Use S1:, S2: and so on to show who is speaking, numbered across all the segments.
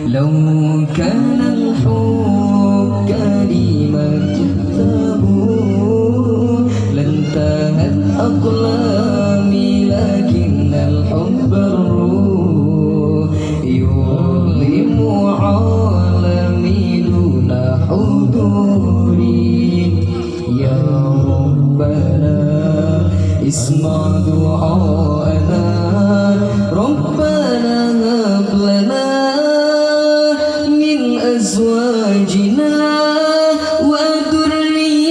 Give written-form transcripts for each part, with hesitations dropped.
S1: لو كان الحب كلمة التابو لانتهت أقلامي، لكن الحب الروح يظلم عالمي دون حضوري. يا ربنا اسمع دعاءنا، ربنا هب لنا من أزواجنا وذرياتنا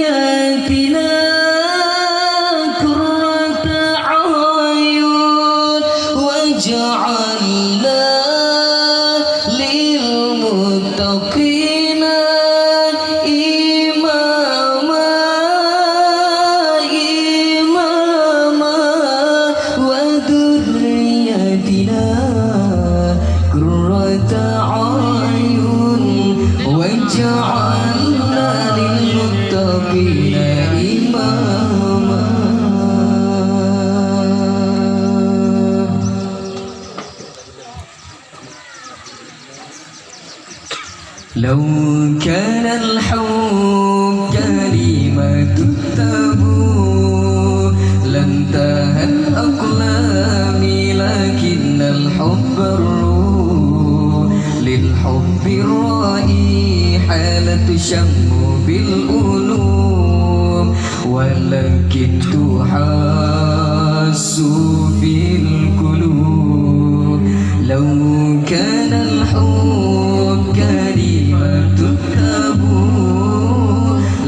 S1: قرة أعين واجعلنا للمتقين إماما وذرياتنا قرة أعين واجعلنا للمتقين إماما. لو كان الحب كلمة التابو لانتهت أقلامي، لكن الحب الروح للحب الرائحة تشم بالقلوب، ولكن تحس في القلوب. لو كان الحب كلمة التابو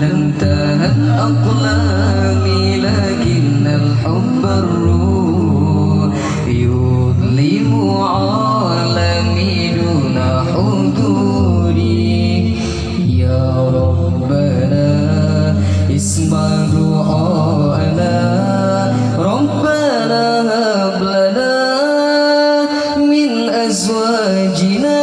S1: لانتهت أقلامي، لكن الحب الروح يظلم عالمي دون حضوري. يا ربنا اسمع دعاءنا، ربنا هب لنا من أزواجنا